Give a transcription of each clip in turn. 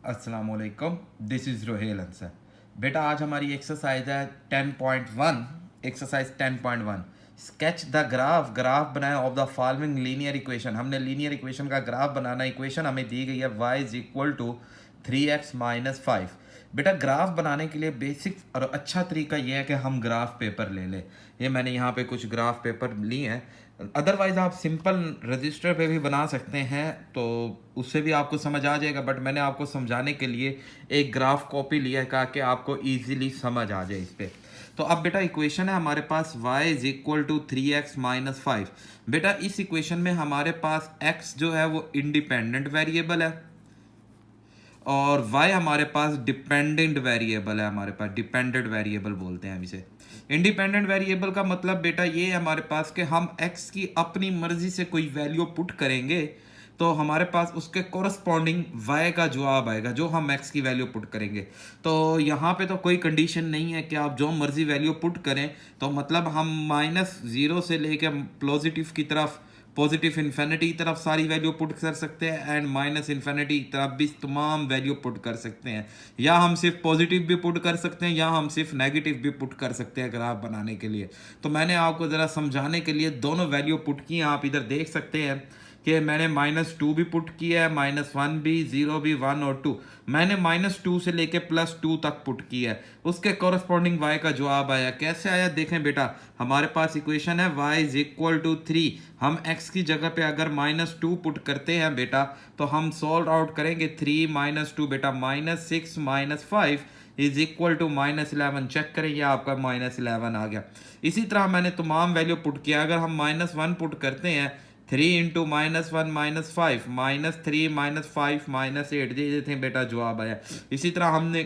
अस्सलामुअलैकुम, this is Rohel Ansar. बेटा आज हमारी एक्सरसाइज है 10.1। एक्सरसाइज 10.1 स्केच द ग्राफ बनाए of the following linear equation. हमने लीनियर इक्वेशन का ग्राफ बनाना। इक्वेशन हमें दी गई है y is equal to 3x-5। बेटा ग्राफ बनाने के लिए बेसिक और अच्छा तरीका यह है कि हम ग्राफ पेपर ले लें। ये मैंने यहाँ पे कुछ ग्राफ पेपर लिए हैं, अदरवाइज़ आप सिंपल रजिस्टर पे भी बना सकते हैं, तो उससे भी आपको समझ आ जाएगा। बट मैंने आपको समझाने के लिए एक ग्राफ कॉपी लिया है ताकि आपको इजीली समझ आ जाए इस पर। तो अब बेटा इक्वेशन है हमारे पास y is equal to 3x-5। बेटा इस इक्वेशन में हमारे पास x जो है वो इंडिपेंडेंट वेरिएबल है और y हमारे पास डिपेंडेंट वेरिएबल है। हमारे पास डिपेंडेंट वेरिएबल बोलते हैं हम इसे। इंडिपेंडेंट वेरिएबल का मतलब बेटा ये है हमारे पास कि हम x की अपनी मर्जी से कोई वैल्यू पुट करेंगे तो हमारे पास उसके कोरस्पॉन्डिंग y का जवाब आएगा जो हम x की वैल्यू पुट करेंगे। तो यहाँ पे तो कोई कंडीशन नहीं है कि आप जो मर्जी वैल्यू पुट करें, तो मतलब हम -0 से लेके पॉजिटिव इन्फिनिटी की तरफ सारी वैल्यू पुट कर सकते हैं एंड माइनस इन्फिनिटी की तरफ भी तमाम वैल्यू पुट कर सकते हैं, या हम सिर्फ पॉजिटिव भी पुट कर सकते हैं या हम सिर्फ नेगेटिव भी पुट कर सकते हैं ग्राफ बनाने के लिए। तो मैंने आपको ज़रा समझाने के लिए दोनों वैल्यू पुट की, आप इधर देख सकते हैं कि मैंने -2 भी पुट किया है, -1 भी, 0 भी, 1 और 2। मैंने -2 से लेके +2 तक पुट किया है, उसके कॉरस्पॉन्डिंग y का जवाब आया। कैसे आया देखें बेटा, हमारे पास इक्वेशन है y इज इक्वल टू 3। हम x की जगह पे अगर -2 पुट करते हैं बेटा तो हम सॉल्व आउट करेंगे। 3 - 2 बेटा -6 - 5 इज इक्वल टू -11। चेक करें ये आपका -11 आ गया। इसी तरह मैंने तमाम वैल्यू पुट किया। अगर हम -1 पुट करते हैं, 3 इंटू -1 -5 -3 -5 -8 दे देते हैं बेटा, जवाब आया। इसी तरह हमने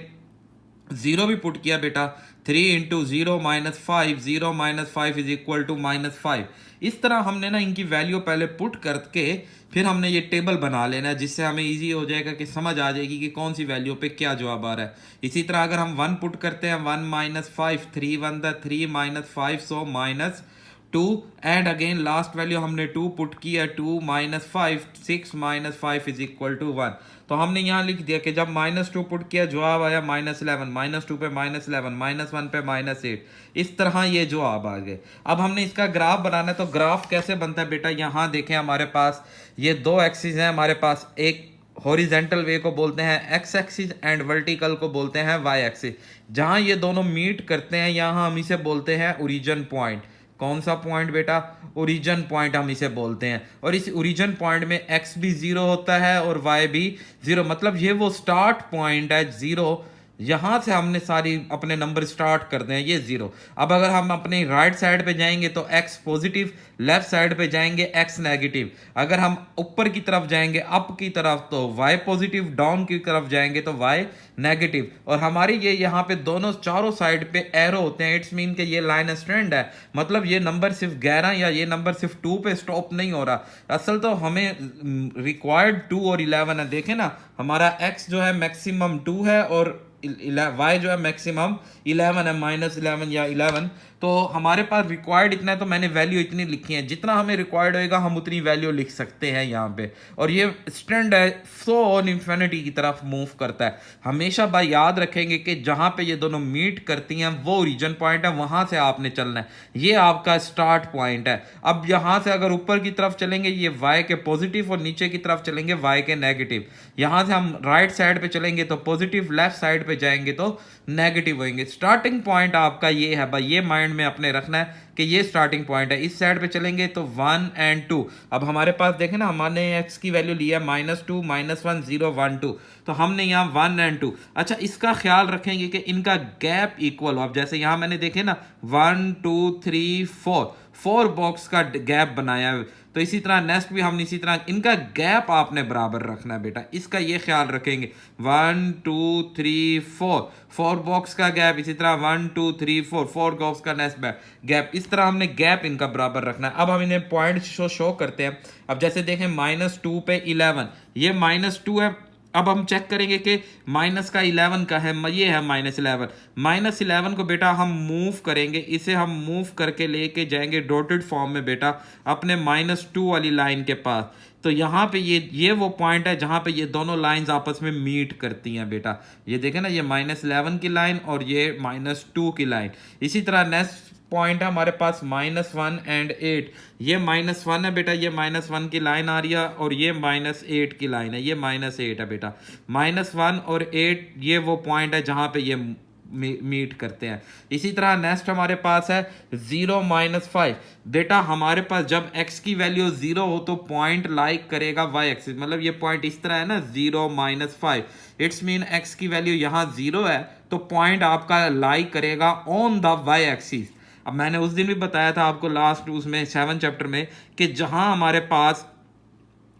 0 भी पुट किया बेटा, 3 इंटू 0 -5 0 -5 इज इक्वल टू -5। इस तरह हमने ना इनकी वैल्यू पहले पुट करके फिर हमने ये टेबल बना लेना है, जिससे हमें इजी हो जाएगा कि समझ आ जाएगी कि कौन सी वैल्यू पे क्या जवाब आ रहा है। इसी तरह अगर हम 1 पुट करते हैं, 1 - 5 3 1 3 -5 सो -2 एंड अगेन लास्ट वैल्यू हमने 2 पुट किया, 2 - 5 6 -5 इज इक्वल टू 1। तो हमने यहाँ लिख दिया कि जब -2 पुट किया जवाब आया -11, -2 पे -11, -1 पे -8। इस तरह ये जवाब आ गए। अब हमने इसका ग्राफ बनाना है, तो ग्राफ कैसे बनता है बेटा, यहाँ देखें हमारे पास ये दो एक्सिस हैं हमारे पास। एक हॉरिजेंटल वे को बोलते हैं x एक्सिस एंड वर्टिकल को बोलते हैं y एक्सिस। जहाँ ये दोनों मीट करते हैं यहाँ हम इसे बोलते हैं ओरिजिन पॉइंट। कौन सा पॉइंट बेटा, ओरिजिन पॉइंट हम इसे बोलते हैं। और इस ओरिजिन पॉइंट में x भी 0 होता है और y भी 0, मतलब ये वो स्टार्ट पॉइंट है 0। यहाँ से हमने सारी अपने नंबर स्टार्ट करते हैं, ये 0। अब अगर हम अपनी राइट साइड पे जाएंगे तो x पॉजिटिव, लेफ्ट साइड पे जाएंगे x नेगेटिव। अगर हम ऊपर की तरफ जाएंगे अप की तरफ तो y पॉजिटिव, डाउन की तरफ जाएंगे तो y नेगेटिव। और हमारी ये यहाँ पे दोनों चारों साइड पे एरो होते हैं। इट्स मीन कि ये लाइन स्ट्रेंड है, मतलब ये नंबर सिर्फ 11 या ये नंबर सिर्फ 2 पे स्टॉप नहीं हो रहा। असल तो हमें रिक्वायर्ड 2 और 11 है। देखें ना, हमारा x जो है मैक्सिमम 2 है और y जो है मैक्सिमम 11 है, -11 या 11। तो हमारे पास रिक्वायर्ड इतना है, तो मैंने वैल्यू इतनी लिखी है। जितना हमें रिक्वायर्ड होएगा हम उतनी वैल्यू लिख सकते हैं यहाँ पे। और ये स्टैंड है सो ऑन इन्फिनिटी की तरफ मूव करता है। हमेशा भाई याद रखेंगे कि जहाँ पे ये दोनों मीट करती हैं वो ओरिजिन पॉइंट है, वहाँ से आपने चलना है। ये आपका स्टार्ट पॉइंट है। अब यहाँ से अगर ऊपर की तरफ चलेंगे ये y के पॉजिटिव और नीचे की तरफ चलेंगे y के नेगेटिव। यहाँ से हम राइट साइड पे चलेंगे तो पॉजिटिव, लेफ्ट साइड पे जाएंगे तो नेगेटिव होंगे। स्टार्टिंग पॉइंट आपका ये है भाई, ये माइंड में अपने रखना है कि ये स्टार्टिंग पॉइंट है। इस साइड पे चलेंगे तो 1 और 2। अब हमारे पास देखें ना, हमने x की वैल्यू लिया -2 -1 0 1 2, तो हमने यहाँ 1 और 2। अच्छा, इसका ख्याल रखेंगे कि इनका गैप इक्वल हो। अब जैसे यहाँ मैंने देखे ना 1 2 3 4 बॉक्स का गैप बनाया है, तो इसी तरह नेक्स्ट भी हम इसी तरह इनका गैप आपने बराबर रखना है बेटा। इसका ये ख्याल रखेंगे 1 2 3 4 बॉक्स का गैप, इसी तरह 1 2 3 4 बॉक्स का नेक्स्ट गैप। इस तरह हमने गैप इनका बराबर रखना है। अब हम इन्हें पॉइंट शो करते हैं। अब जैसे देखें -2 पे 11, ये -2 है। अब हम चेक करेंगे कि माइनस का 11 का है, ये है -11। -11 को बेटा हम मूव करेंगे, इसे हम मूव करके लेके जाएंगे डॉटेड फॉर्म में बेटा अपने -2 वाली लाइन के पास। तो यहाँ पे ये वो पॉइंट है जहाँ पे ये दोनों लाइंस आपस में मीट करती हैं बेटा। ये देखें ना, ये -11 की लाइन और ये -2 की लाइन। इसी तरह नेक्स्ट पॉइंट है हमारे पास -1 एंड 8। ये -1 है बेटा, ये -1 की लाइन आ रही है, और ये -8 की लाइन है, ये -8 है बेटा। -1 और 8 ये वो पॉइंट है जहाँ पे ये मीट करते हैं। इसी तरह नेक्स्ट हमारे पास है 0 -5। बेटा हमारे पास जब x की वैल्यू 0 हो तो पॉइंट लाइक करेगा y एक्सिस, मतलब ये पॉइंट इस तरह है ना 0 -5, इट्स मीन x की वैल्यू यहाँ 0 है तो पॉइंट आपका लाइक करेगा ऑन द y एक्सिस। अब मैंने उस दिन भी बताया था आपको लास्ट उसमें 7 चैप्टर में कि जहां हमारे पास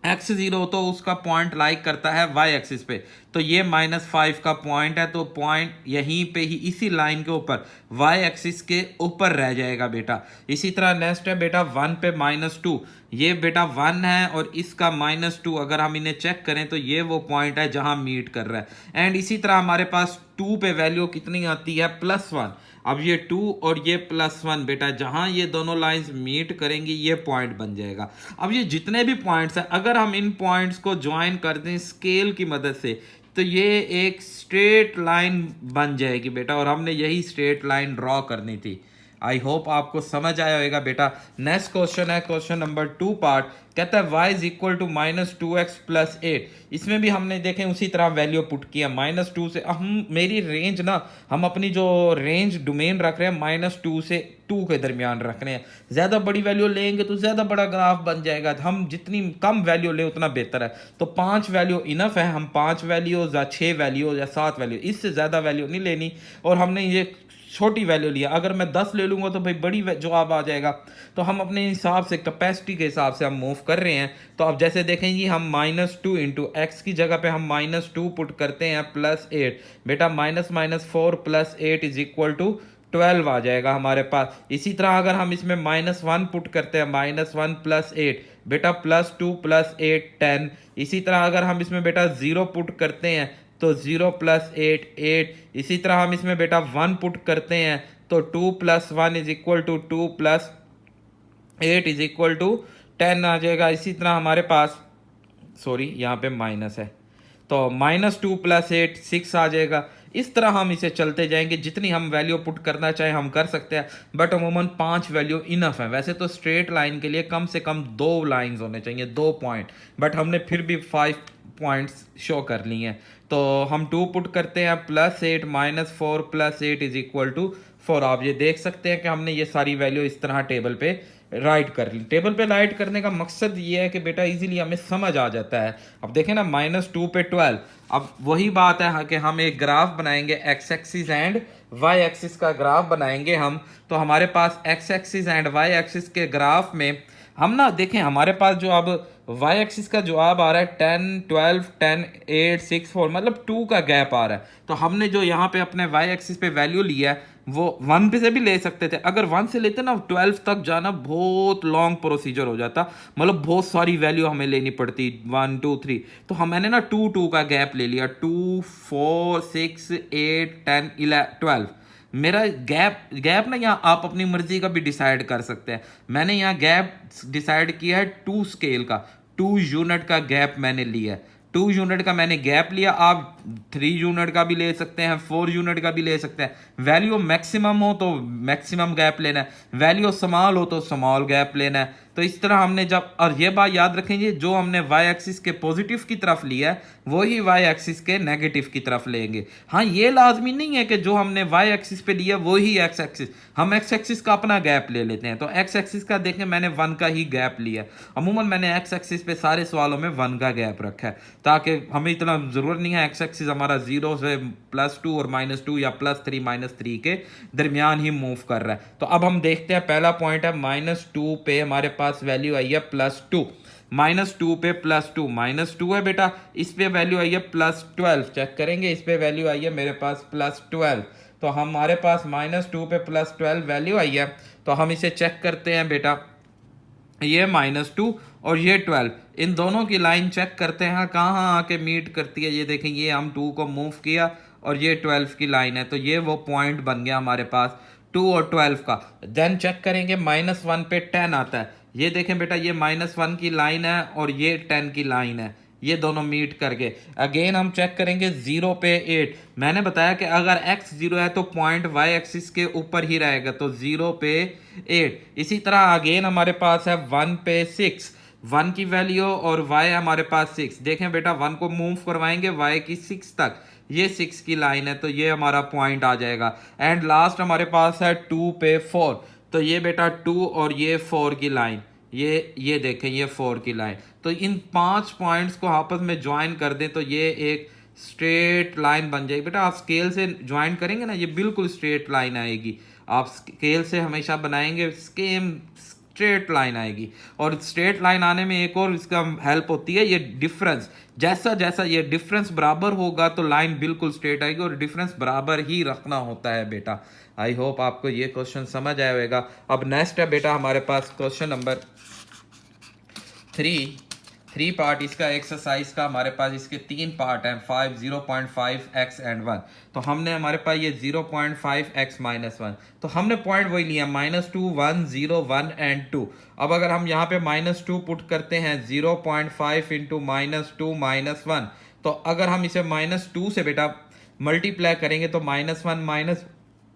एक्स 0 तो उसका पॉइंट लाइक करता है वाई एक्सिस पे, तो ये -5 का पॉइंट है, तो पॉइंट यहीं पे ही इसी लाइन के ऊपर वाई एक्सिस के ऊपर रह जाएगा बेटा। इसी तरह नेक्स्ट है बेटा 1 पे -2। ये बेटा 1 है और इसका -2, अगर हम इन्हें चेक करें तो ये वो पॉइंट है जहां मीट कर रहा है। एंड इसी तरह हमारे पास 2 पे वैल्यू कितनी आती है +1। अब ये 2 और ये +1 बेटा जहां ये दोनों लाइंस मीट करेंगी ये पॉइंट बन जाएगा। अब ये जितने भी पॉइंट्स हैं अगर हम इन पॉइंट्स को ज्वाइन कर दें स्केल की मदद से तो ये एक स्ट्रेट लाइन बन जाएगी बेटा, और हमने यही स्ट्रेट लाइन ड्रॉ करनी थी। आई होप आपको समझ आया होगा बेटा। नेक्स्ट क्वेश्चन है क्वेश्चन नंबर 2 पार्ट, कहता है y = -2x + 8। इसमें भी हमने देखें उसी तरह वैल्यू पुट किया -2 से। हम मेरी रेंज ना, हम अपनी जो रेंज डोमेन रख रहे हैं -2 से 2 के दरमियान रख रहे हैं। ज़्यादा बड़ी वैल्यू लेंगे तो ज़्यादा बड़ा ग्राफ बन जाएगा, हम जितनी कम वैल्यू लें उतना बेहतर है। तो 5 वैल्यू इनफ है, हम 5 वैल्यूज या 6 वैल्यूज या 7 वैल्यू, इससे ज़्यादा वैल्यू नहीं लेनी। और हमने ये छोटी वैल्यू लिया, अगर मैं 10 ले लूँगा तो भाई बड़ी जवाब आ जाएगा। तो हम अपने हिसाब से कैपेसिटी के हिसाब से हम मूव कर रहे हैं। तो अब जैसे देखें जी, हम -2 इंटू एक्स की जगह पे हम -2 पुट करते हैं +8। बेटा -4 + 8 = 12 आ जाएगा हमारे पास। इसी तरह अगर हम इसमें -1 पुट करते हैं, -1 + 8 बेटा +2 + 8 10। इसी तरह अगर हम इसमें बेटा 0 पुट करते हैं तो 0 + 8 8। इसी तरह हम इसमें बेटा 1 पुट करते हैं तो 2 + 1 = 2 + 8 = 10 आ जाएगा। इसी तरह हमारे पास यहाँ पे माइनस है तो -2 + 8 6 आ जाएगा। इस तरह हम इसे चलते जाएंगे, जितनी हम वैल्यू पुट करना चाहे हम कर सकते हैं, बट अमूमन 5 वैल्यू इनफ है। वैसे तो स्ट्रेट लाइन के लिए कम से कम 2 लाइंस होने चाहिए, 2 पॉइंट, बट हमने फिर भी 5 पॉइंट्स शो कर लिए हैं। तो हम 2 पुट करते हैं +8 -4 + 8 = 4। आप ये देख सकते हैं कि हमने ये सारी वैल्यू इस तरह टेबल पे राइट कर ली। टेबल पे राइट करने का मकसद ये है कि बेटा इजीली हमें समझ आ जाता है। अब देखें ना -2 पे 12। अब वही बात है कि हम एक ग्राफ बनाएंगे, X axis and Y axis का ग्राफ बनाएंगे हम। तो हमारे पास X axis and Y axis के ग्राफ में हम ना देखें, हमारे पास जो अब वाई एक्सिस का जवाब आ रहा है 10 12 10 8 6 4, मतलब 2 का गैप आ रहा है। तो हमने जो यहाँ पे अपने वाई एक्सिस पे वैल्यू लिया है वो 1 पे से भी ले सकते थे। अगर 1 से लेते ना 12 तक जाना बहुत लॉन्ग प्रोसीजर हो जाता, मतलब बहुत सारी वैल्यू हमें लेनी पड़ती 1 2 3। तो हम मैंने ना 2 2 का गैप ले लिया, 2 4 6 8 10 11 12। मेरा गैप ना यहाँ आप अपनी मर्जी का भी डिसाइड कर सकते हैं। मैंने यहाँ गैप डिसाइड किया है 2 स्केल का, 2 यूनिट का गैप मैंने लिया है। 2 यूनिट का मैंने गैप लिया, आप 3 यूनिट का भी ले सकते हैं, 4 यूनिट का भी ले सकते हैं। वैल्यू मैक्सिमम हो तो मैक्सिमम गैप लेना है, वैल्यू स्मॉल हो तो स्मॉल गैप लेना है। तो इस तरह हमने जब, और ये बात याद रखेंगे, जो हमने वाई एक्सिस के पॉजिटिव की तरफ लिया है वही वाई एक्सिस के नेगेटिव की तरफ लेंगे। हाँ, ये लाजमी नहीं है कि जो हमने वाई एक्सिस पे लिया वही एक्स एक्सिस, हम एक्स एक्सिस का अपना गैप ले लेते हैं। तो एक्स एक्सिस का देखें मैंने 1 का ही गैप लिया। अमूमन मैंने एक्स एक्सिस पे सारे सवालों में 1 का गैप रखा है, ताकि हमें इतना ज़रूरत नहीं है एक्स एक्सिस हमारा 0 से +2 और -2 या +3 -3 के दरमियान ही मूव कर रहा है। तो अब हम देखते हैं, पहला पॉइंट है -2 पे हमारे पास वैल्यू आई है +2। -2 पे +2, -2 है बेटा, इस पे वैल्यू आई है +12। चेक करेंगे, इस पे वैल्यू आई है मेरे पास +12। तो हमारे पास -2 पे +12 वैल्यू आई है। तो हम इसे चेक करते हैं बेटा, ये -2 और ये 12, इन दोनों की लाइन चेक करते हैं कहाँ आके मीट करती है। ये देखें, ये हम 2 को मूव किया और ये 12 की लाइन है, तो ये वो पॉइंट बन गया हमारे पास। 2 और 12 का। देन चेक करेंगे -1 पे 10 आता है। ये देखें बेटा, ये -1 की लाइन है और ये 10 की लाइन है, ये दोनों मीट करके। अगेन हम चेक करेंगे 0 पे 8। मैंने बताया कि अगर x 0 है तो पॉइंट y एक्सिस के ऊपर ही रहेगा, तो 0 पे 8। इसी तरह अगेन हमारे पास है 1 पे 6, 1 की वैल्यू और y हमारे पास 6। देखें बेटा, 1 को मूव करवाएंगे y की 6 तक, ये 6 की लाइन है, तो ये हमारा पॉइंट आ जाएगा। एंड लास्ट हमारे पास है 2 पे 4, तो ये बेटा 2 और ये 4 की लाइन, ये देखें, ये 4 की लाइन। तो इन 5 पॉइंट्स को आपस में ज्वाइन कर दें तो ये एक स्ट्रेट लाइन बन जाएगी। बेटा आप स्केल से ज्वाइन करेंगे ना, ये बिल्कुल स्ट्रेट लाइन आएगी। आप स्केल से हमेशा बनाएंगे, सेम स्ट्रेट लाइन आएगी। और स्ट्रेट लाइन आने में एक और इसका हेल्प होती है, ये डिफरेंस। जैसा जैसा ये डिफरेंस बराबर होगा तो लाइन बिल्कुल स्ट्रेट आएगी, और डिफरेंस बराबर ही रखना होता है बेटा। आई होप आपको ये क्वेश्चन समझ आया होगा। अब नेक्स्ट है बेटा हमारे पास क्वेश्चन नंबर 3 पार्ट इसका एक्सरसाइज का। हमारे पास इसके 3 पार्ट हैं, 5, 0.5 x एंड 1। तो हमने हमारे पास ये 0.5 x -1, तो हमने पॉइंट वही लिया, -2, 1, 0, 1 एंड 2। अब अगर हम यहाँ पे -2 पुट करते हैं, 0.5 इंटू -2 -1, तो अगर हम इसे -2 से बेटा मल्टीप्लाई करेंगे तो -1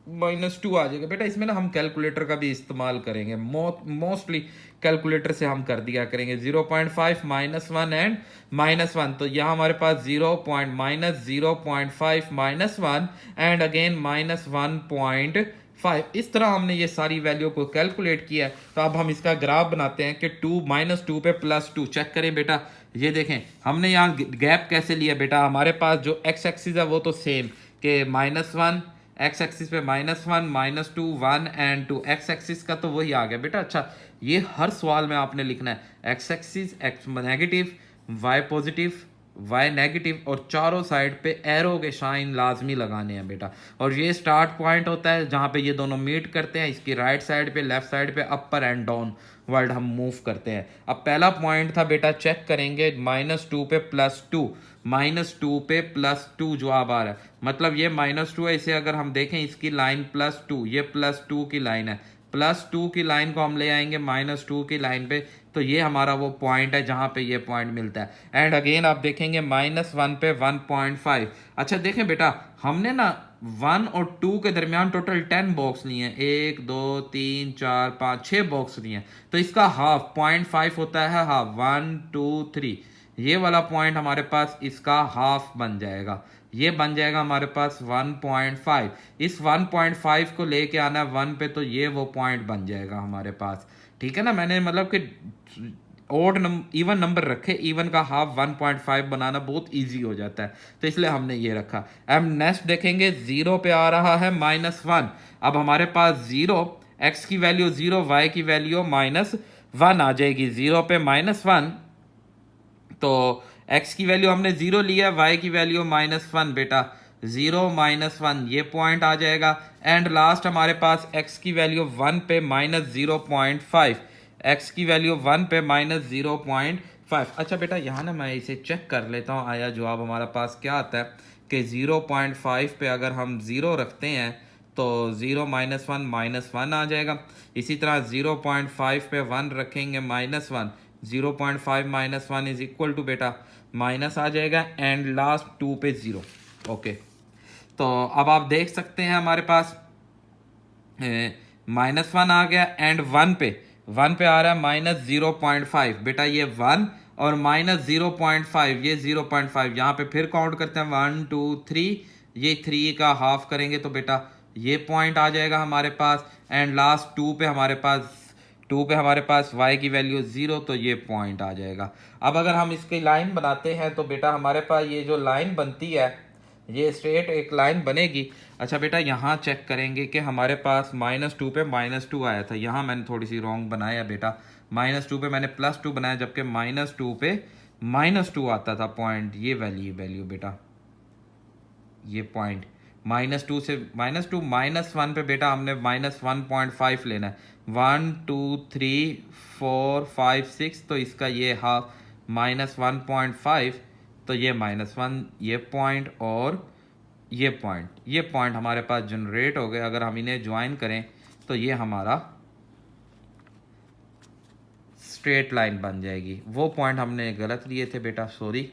-2 आ जाएगा। बेटा इसमें ना हम कैलकुलेटर का भी इस्तेमाल करेंगे, मोस्टली कैलकुलेटर से हम कर दिया करेंगे। 0.5 -1 एंड -1, तो यहाँ हमारे पास 0.5 -1 एंड अगेन -1.5। इस तरह हमने ये सारी वैल्यू को कैलकुलेट किया है। तो अब हम इसका ग्राफ बनाते हैं कि -2 पे +2। चेक करें बेटा, ये देखें हमने यहाँ गैप कैसे लिया बेटा। हमारे पास जो x एक्सिस है वो तो सेम कि -1, x एक्सिस पे -1, -2, 1 एंड 2, x एक्सिस का तो वही आ गया बेटा। अच्छा, ये हर सवाल में आपने लिखना है x axis, x negative, y positive, y negative, और चारों साइड पे एरो के साइन लाजमी लगाने हैं बेटा। और ये स्टार्ट पॉइंट होता है जहाँ पे ये दोनों मीट करते हैं। इसकी राइट साइड पे, लेफ्ट साइड पे अपर एंड डाउन वर्ड हम मूव करते हैं। अब पहला पॉइंट था बेटा, चेक करेंगे -2 पे +2, -2 पे +2 जवाब आ रहा है, मतलब ये -2 है। इसे अगर हम देखें, इसकी लाइन +2, ये +2 की लाइन है, +2 की लाइन को हम ले आएंगे -2 की लाइन पे, तो ये हमारा वो पॉइंट है जहाँ पे ये पॉइंट मिलता है। एंड अगेन आप देखेंगे -1 पे 1.5। अच्छा देखें बेटा, हमने ना 1 और 2 के दरमियान टोटल 10 बॉक्स लिए हैं, 1 2 3 4 5 6 बॉक्स लिए हैं। तो इसका हाफ 0.5 होता है, हाफ 1 2 3, ये वाला पॉइंट हमारे पास इसका हाफ बन जाएगा। ये बन जाएगा हमारे पास 1.5। इस 1.5 को लेके आना है 1 पे, तो ये वो पॉइंट बन जाएगा हमारे पास। ठीक है ना, मैंने मतलब कि ओड इवन नंबर रखे, इवन का हाफ 1.5 बनाना बहुत इजी हो जाता है, तो इसलिए हमने ये रखा। अब नेक्स्ट देखेंगे, 0 पे आ रहा है -1। अब हमारे पास 0, x की वैल्यू 0, y की वैल्यू -1 आ जाएगी। 0 पे -1, तो x की वैल्यू हमने 0 लिया, y की वैल्यू -1 बेटा, 0 -1 ये पॉइंट आ जाएगा। एंड लास्ट हमारे पास x की वैल्यू 1 पे -0.5, x की वैल्यू 1 पे -0.5। अच्छा बेटा, यहाँ ना मैं इसे चेक कर लेता हूँ, आया जवाब हमारा पास क्या आता है कि 0.5 पे अगर हम 0 रखते हैं तो 0 -1 आ जाएगा। इसी तरह 0.5 पे 1 रखेंगे -1, 0.5 -1 इज इक्वल टू बेटा माइनस आ जाएगा। एंड लास्ट 2 पे 0। ओके, तो अब आप देख सकते हैं हमारे पास -1 आ गया, एंड 1 पे आ रहा है -0.5 बेटा, ये 1 और -0.5, ये 0.5। यहाँ पे फिर काउंट करते हैं 1 2 3, ये 3 का हाफ करेंगे तो बेटा ये पॉइंट आ जाएगा हमारे पास। एंड लास्ट 2 पे हमारे पास y की वैल्यू 0, तो ये पॉइंट आ जाएगा। अब अगर हम इसकी लाइन बनाते हैं तो बेटा हमारे पास ये जो लाइन बनती है, ये स्ट्रेट एक लाइन बनेगी। अच्छा बेटा, यहाँ चेक करेंगे कि हमारे पास -2 पे -2 आया था, यहाँ मैंने थोड़ी सी रॉन्ग बनाया बेटा। -2 पे मैंने +2 बनाया, जबकि -2 पे -2 आता था पॉइंट। ये वैल्यू बेटा, ये पॉइंट -2 से -2 -1 पे बेटा हमने -1.5 लेना है। 1 2 3 4 5 6, तो इसका ये हाफ -1.5, तो ये -1 ये पॉइंट और ये पॉइंट हमारे पास जनरेट हो गए। अगर हम इन्हें ज्वाइन करें तो ये हमारा स्ट्रेट लाइन बन जाएगी। वो पॉइंट हमने गलत लिए थे बेटा, सॉरी।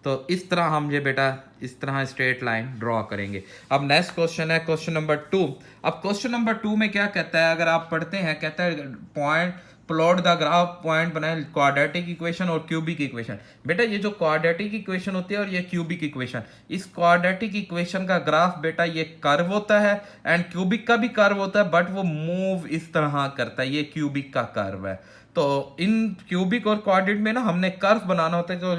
तो इस तरह हम ये बेटा इस तरह स्ट्रेट लाइन ड्रॉ करेंगे। अब नेक्स्ट क्वेश्चन है क्वेश्चन नंबर 2। अब क्वेश्चन नंबर 2 में क्या कहता है, अगर आप पढ़ते हैं, कहता है point plot the graph point बनाए क्वाड्रेटिक इक्वेशन और क्यूबिक इक्वेशन। बेटा ये जो क्वाड्रेटिक इक्वेशन होती है और ये क्यूबिक इक्वेशन, इस क्वाड्रेटिक इक्वेशन का ग्राफ बेटा ये कर्व होता है एंड क्यूबिक का भी कर्व होता है, बट वो मूव इस तरह करता है, ये क्यूबिक का कर्व है। तो इन क्यूबिक और क्वाड्रेटिक में ना हमने कर्व बनाना होता है। तो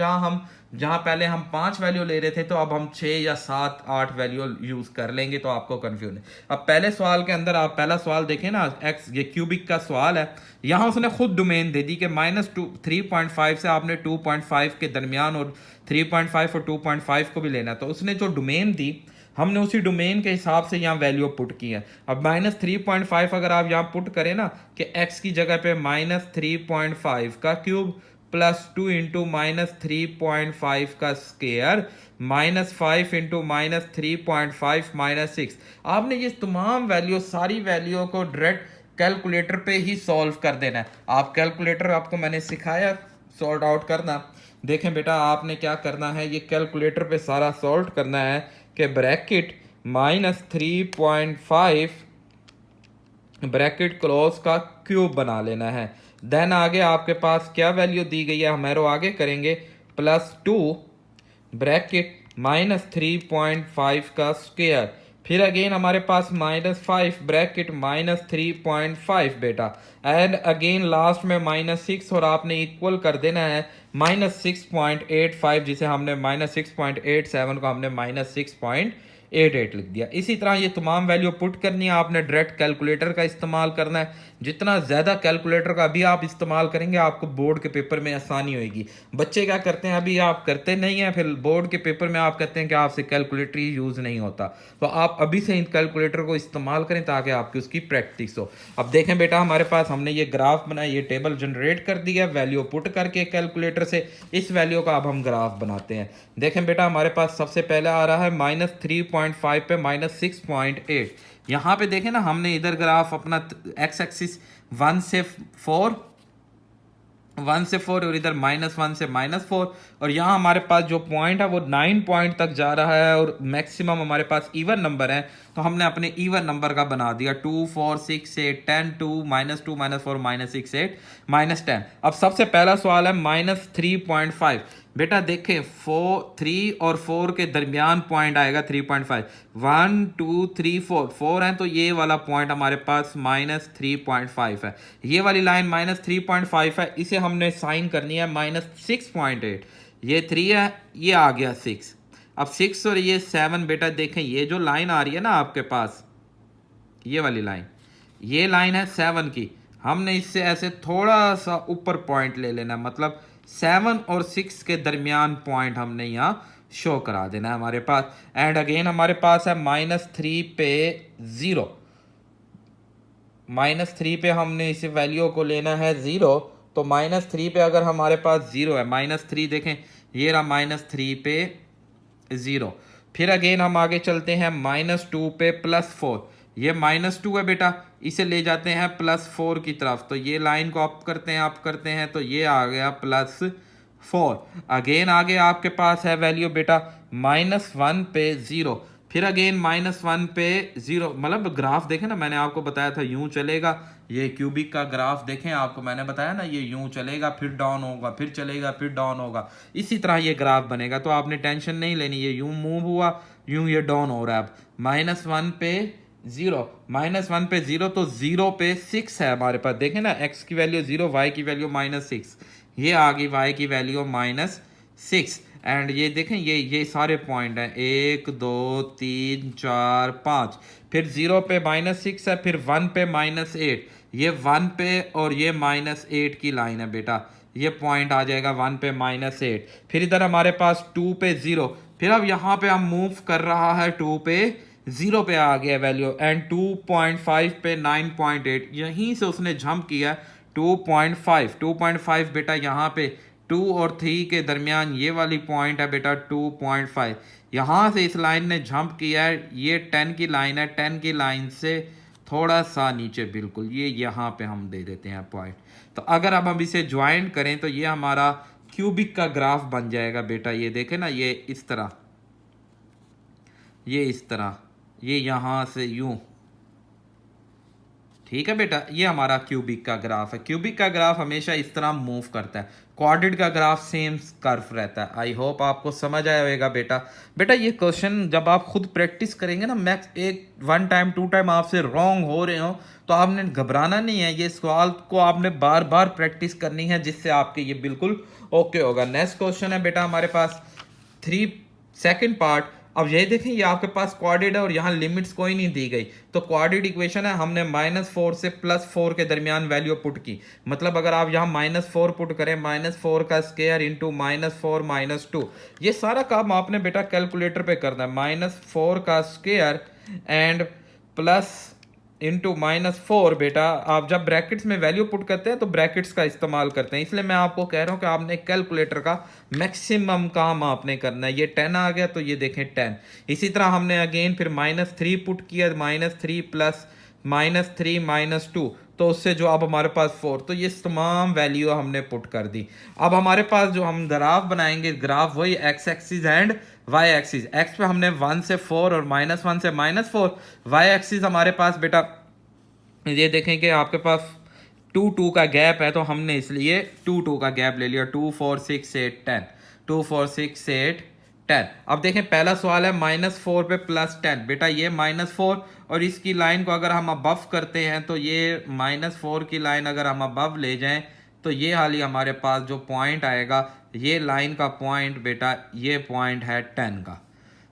जहां पहले हम 5 वैल्यू ले रहे थे तो अब हम 6 या 7 8 वैल्यू यूज कर लेंगे, तो आपको कंफ्यूज है। अब पहले सवाल के अंदर आप पहला सवाल देखें ना, एक्स ये क्यूबिक का सवाल है। यहां उसने खुद डोमेन दे दी कि -3.5 से आपने 2.5 के दरमियान और 3.5 और 2.5 को भी लेना। तो उसने जो डोमेन दी हमने उसी डोमेन के हिसाब से यहाँ वैल्यू पुट की है। अब -3.5 अगर आप यहाँ पुट करें ना कि x की जगह पे -3.5 का क्यूब +2 इंटू -3.5 का स्केयर -5 इंटू -3.5 -6, आपने ये तमाम वैल्यू सारी वैल्यू को डायरेक्ट कैलकुलेटर पे ही सॉल्व कर देना है। आप कैलकुलेटर आपको मैंने सिखाया सॉल्व आउट करना। देखें बेटा आपने क्या करना है, ये कैलकुलेटर पे सारा सॉल्व करना है कि ब्रैकेट -3.5 ब्रैकेट क्लोज का क्यूब बना लेना है। देन आगे आपके पास क्या वैल्यू दी गई है, हमारे आगे करेंगे +2 ब्रैकेट -3.5 का स्क्वायर, फिर अगेन हमारे पास -5 ब्रैकेट -3.5 बेटा, एंड अगेन लास्ट में -6 और आपने इक्वल कर देना है -6.85, जिसे हमने -6.87 को हमने -6.88 लिख दिया। इसी तरह ये तमाम वैल्यू पुट करनी है, आपने डायरेक्ट कैलकुलेटर का इस्तेमाल करना है। जितना ज़्यादा कैलकुलेटर का अभी आप इस्तेमाल करेंगे आपको बोर्ड के पेपर में आसानी होगी। बच्चे क्या करते हैं, अभी आप करते नहीं हैं, फिर बोर्ड के पेपर में आप कहते हैं कि आपसे कैलकुलेटर ही यूज़ नहीं होता। तो आप अभी से इन कैलकुलेटर को इस्तेमाल करें ताकि आपकी उसकी प्रैक्टिस हो। अब देखें बेटा हमारे पास हमने ये ग्राफ बनाया, ये टेबल जनरेट कर दिया वैल्यू पुट करके कैलकुलेटर से। इस वैल्यू का अब हम ग्राफ बनाते हैं। देखें बेटा हमारे पास सबसे पहले आ रहा है -3.5 पे -6.8। यहाँ पे देखें ना हमने इधर ग्राफ अपना एक्स एक्सिस 1 से 4 और इधर -1 से -4, और यहाँ हमारे पास जो पॉइंट है वो 9 पॉइंट तक जा रहा है और मैक्सिमम हमारे पास इवन नंबर है। तो हमने अपने इवन नंबर का बना दिया 2 4 6 8 10 2 -2 -4 -6 8 -10। अब सबसे पहला सवाल है -3.5। बेटा देखें 3 और 4 के दरमियान पॉइंट आएगा 3.5, 1 2 3 4 है, तो ये वाला पॉइंट हमारे पास -3.5 है। ये वाली लाइन -3.5 है, इसे हमने साइन करनी है -6.8। ये 3 है, ये आ गया 6। अब 6 और ये 7 बेटा देखें ये जो लाइन आ रही है ना आपके पास, ये वाली लाइन, ये लाइन है 7 की। हमने इससे ऐसे थोड़ा सा ऊपर पॉइंट ले लेना, मतलब 7 और 6 के दरमियान पॉइंट हमने यहाँ शो करा देना है हमारे पास। एंड अगेन हमारे पास है -3 पे 0, -3 पे हमने इस वैल्यू को लेना है 0। तो -3 पे अगर हमारे पास 0 है, -3 देखें ये रहा -3 पे 0। फिर अगेन हम आगे चलते हैं -2 पे +4, ये -2 है बेटा, इसे ले जाते हैं +4 की तरफ। तो ये लाइन को अप करते हैं तो ये आ गया +4। अगेन आगे आपके पास है वैल्यू बेटा -1 पे 0, फिर अगेन -1 पे 0। मतलब ग्राफ देखें ना, मैंने आपको बताया था यूं चलेगा। ये क्यूबिक का ग्राफ देखें, आपको मैंने बताया ना ये यूं चलेगा फिर डाउन होगा, फिर चलेगा फिर डाउन होगा, इसी तरह ये ग्राफ बनेगा। तो आपने टेंशन नहीं लेनी, ये यूं मूव हुआ यूं ये डाउन हो रहा है। अब -1 पे 0, -1 पे 0, तो 0 पे 6 है हमारे पास। देखें ना x की वैल्यू 0, y की वैल्यू -6, ये आ गई y की वैल्यू -6। एंड ये देखें ये सारे पॉइंट हैं 1 2 3 4 5, फिर 0 पे -6 है, फिर 1 पे -8, ये 1 पे और ये -8 की लाइन है बेटा, ये पॉइंट आ जाएगा 1 पे -8। फिर इधर हमारे पास 2 पे 0, फिर अब यहाँ पे हम मूव कर रहा है 2 पे 0 पे आ गया वैल्यू, एंड 2.5 पे 9.8, यहीं से उसने जंप किया 2.5 बेटा यहाँ पे 2 और 3 के दरमियान ये वाली पॉइंट है बेटा 2.5। यहाँ से इस लाइन ने जंप किया है, ये 10 की लाइन है, 10 की लाइन से थोड़ा सा नीचे बिल्कुल ये यहाँ पे हम दे देते हैं पॉइंट। तो अगर अब हम इसे ज्वाइन करें तो ये हमारा क्यूबिक का ग्राफ बन जाएगा बेटा। ये देखें ना, ये इस तरह, ये इस तरह, ये यहाँ से यूं, ठीक है बेटा। ये हमारा क्यूबिक का ग्राफ है। क्यूबिक का ग्राफ हमेशा इस तरह मूव करता है। क्वाड्रेटिक का ग्राफ सेम कर्व रहता है। आई होप आपको समझ आया होगा बेटा। बेटा ये क्वेश्चन जब आप खुद प्रैक्टिस करेंगे ना, मैक्स एक 1 टाइम 2 टाइम आपसे रॉन्ग हो रहे हो तो आपने घबराना नहीं है। ये सवाल को आपने बार बार प्रैक्टिस करनी है, जिससे आपके ये बिल्कुल ओके होगा। नेक्स्ट क्वेश्चन है बेटा हमारे पास 3 सेकंड पार्ट। अब ये देखें, ये आपके पास क्वाड्रेट है और यहाँ लिमिट्स कोई नहीं दी गई। तो क्वाड्रेट इक्वेशन है, हमने -4 से +4 के दरमियान वैल्यू पुट की। मतलब अगर आप यहाँ -4 पुट करें, -4 का स्क्वायर इंटू -4 -2, ये सारा काम आपने बेटा कैलकुलेटर पे करना है। -4 का स्क्वायर एंड प्लस इंटू -4 बेटा। आप जब ब्रैकेट्स में वैल्यू पुट करते हैं तो ब्रैकेट्स का इस्तेमाल करते हैं, इसलिए मैं आपको कह रहा हूँ कि आपने कैलकुलेटर का मैक्सिमम काम आपने करना है। ये 10 आ गया तो ये देखें 10। इसी तरह हमने अगेन फिर -3 पुट किया, -3 प्लस -3 -2, तो उससे जो अब हमारे पास 4, तो ये तमाम वैल्यू हमने पुट कर दी। अब हमारे पास जो हम ग्राफ बनाएंगे, ग्राफ वही x axis and y axis. x पे हमने 1 से 4 और -1 से -4। y एक्सिस हमारे पास बेटा ये देखें कि आपके पास 2 2 का गैप है, तो हमने इसलिए 2 2 का गैप ले लिया। 2 4 6 8 10, 2 4 6 8 10। अब देखें पहला सवाल है -4 पे +10। बेटा ये -4 और इसकी लाइन को अगर हम अबव करते हैं तो ये -4 की लाइन अगर हम अबव ले जाएं तो ये हाली हमारे पास जो पॉइंट आएगा, ये लाइन का पॉइंट बेटा ये पॉइंट है 10 का।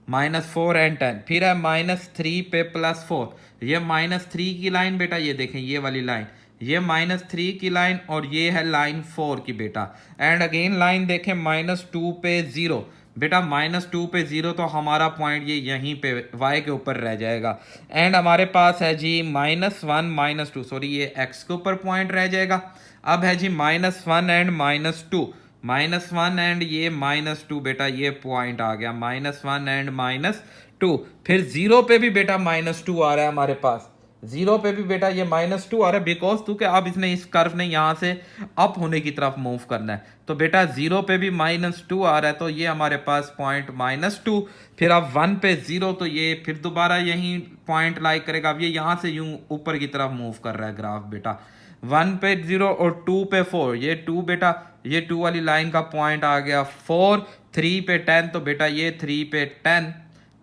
-4 एंड 10। फिर है -3 पे +4, ये -3 की लाइन बेटा, ये देखें ये वाली लाइन, ये -3 की लाइन और ये है लाइन 4 की बेटा। एंड अगेन लाइन देखें -2 पे 0 बेटा, -2 पे 0 तो हमारा पॉइंट ये यहीं पे y के ऊपर रह जाएगा। एंड हमारे पास है जी -1 -2, सॉरी ये x के ऊपर पॉइंट रह जाएगा। अब है जी -1 एंड -2, -1 एंड ये -2 बेटा, ये पॉइंट आ गया -1 एंड -2। फिर 0 पे भी बेटा -2 आ रहा है हमारे पास, 0 पे भी बेटा ये -2 आ रहा है, बिकॉज क्योंकि अब इसने इस कर्व ने यहाँ से अप होने की तरफ मूव करना है। तो बेटा 0 पे भी -2 आ रहा है, तो ये हमारे पास पॉइंट -2। फिर अब 1 पे 0, तो ये फिर दोबारा यही पॉइंट लाइक करेगा। अब ये यहाँ से यूं ऊपर की तरफ मूव कर रहा है ग्राफ बेटा। 1 पे 0 और 2 पे 4, ये 2 बेटा, ये 2 वाली लाइन का पॉइंट आ गया 4। 3 पे 10, तो बेटा ये 3 पे 10।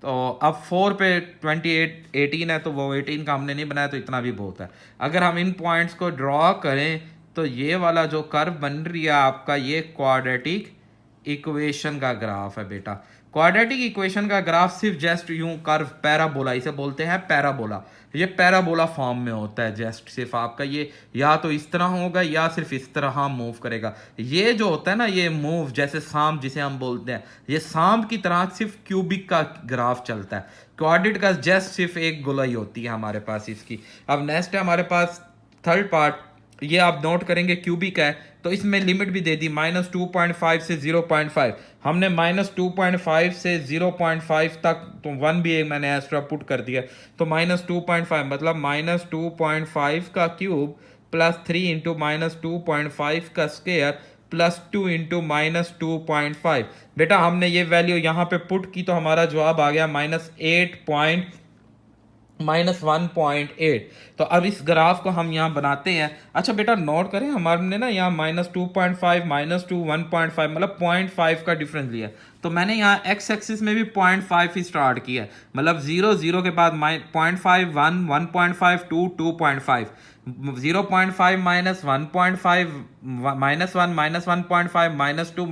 तो अब 4 पे 28 18 है, तो वो 18 का हमने नहीं बनाया, तो इतना भी बहुत है। अगर हम इन पॉइंट्स को ड्रॉ करें तो ये वाला जो कर्व बन रही है आपका, ये क्वाड्रेटिक इक्वेशन का ग्राफ है बेटा। क्वाड्रेटिक इक्वेशन का ग्राफ सिर्फ जस्ट यूं कर्व, पैराबोला इसे बोलते हैं, पैराबोला। ये पैराबोला फॉर्म में होता है, जस्ट सिर्फ आपका ये या तो इस तरह होगा या सिर्फ इस तरह मूव करेगा। ये जो होता है ना, ये मूव जैसे सांप जिसे हम बोलते हैं, ये सांप की तरह सिर्फ क्यूबिक का ग्राफ चलता है। क्वाड्रेटिक का जस्ट सिर्फ एक गोलाई होती है हमारे पास इसकी। अब नेक्स्ट है हमारे पास थर्ड पार्ट, ये आप नोट करेंगे क्यूबिक है, तो इसमें लिमिट भी दे दी -2.5 से 0.5। हमने -2.5 से 0.5 तक, तो 1 भी मैंने एक्स्ट्रा पुट कर दिया, तो -2.5 मतलब -2.5 का क्यूब +3 इंटू -2.5 का स्क्वायर +2 इंटू -2.5। बेटा हमने ये वैल्यू यहाँ पे पुट की तो हमारा जवाब आ गया -1.8। तो अब इस ग्राफ को हम यहाँ बनाते हैं। अच्छा बेटा नोट करें, हमारे ना यहाँ -2.5 -2 1.5 मतलब 0.5 का डिफरेंस लिया। तो मैंने यहाँ x एक्सिस में भी 0.5 ही स्टार्ट किया है, मतलब 0 0 के बाद 0.5 1 1.5 2 2.5 0.5 -1.5 -1 -1.5 -2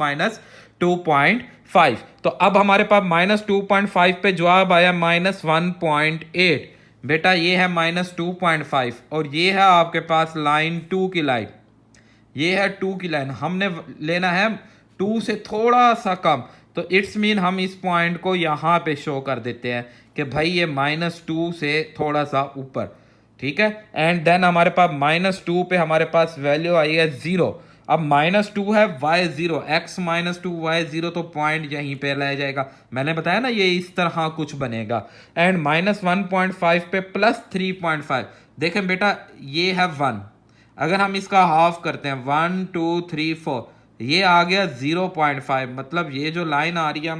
-2.5। तो अब हमारे पास -2.5 पे जवाब आया -1.8। बेटा ये है -2.5 और ये है आपके पास लाइन 2 की लाइन, ये है 2 की लाइन। हमने लेना है 2 से थोड़ा सा कम, तो इट्स मीन हम इस पॉइंट को यहाँ पे शो कर देते हैं कि भाई ये -2 से थोड़ा सा ऊपर, ठीक है। एंड देन हमारे पास -2 पे हमारे पास वैल्यू आई है 0। अब -2 है y0, x-2 y0, तो पॉइंट यहीं पे रह जाएगा। मैंने बताया ना ये इस तरह कुछ बनेगा। एंड -1.5 पे +3.5, देखें बेटा ये है 1, अगर हम इसका हाफ करते हैं 1 2 3 4, ये आ गया 0.5, मतलब ये जो लाइन आ रही है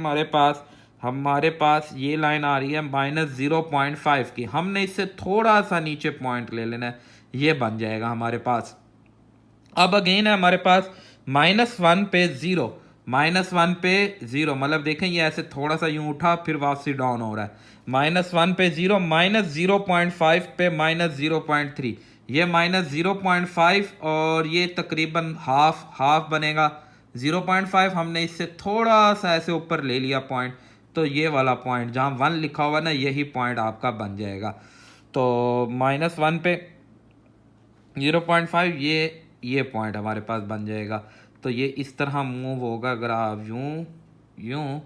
हमारे पास ये लाइन आ रही है -0.5 की, हमने इससे थोड़ा सा नीचे पॉइंट ले लेना है, ये बन जाएगा हमारे पास। अब अगेन है हमारे पास -1 पे 0, -1 पे 0, मतलब देखें ये ऐसे थोड़ा सा यूं उठा फिर वापसी डाउन हो रहा है। -1 पे 0, -0.5 पे -0.3, ये -0.5 और ये तकरीबन हाफ बनेगा 0.5, हमने इससे थोड़ा सा ऐसे ऊपर ले लिया पॉइंट, तो ये वाला पॉइंट जहाँ 1 लिखा हुआ ना यही पॉइंट आपका बन जाएगा। तो -1 पे 0.5, ये पॉइंट हमारे पास बन जाएगा। तो ये इस तरह मूव होगा, अगर आप यूं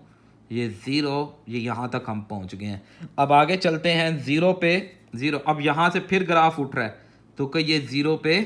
ये 0, ये यहाँ तक हम पहुँच गए हैं। अब आगे चलते हैं 0 पे 0, अब यहाँ से फिर ग्राफ उठ रहा है, तो कि ये 0 पे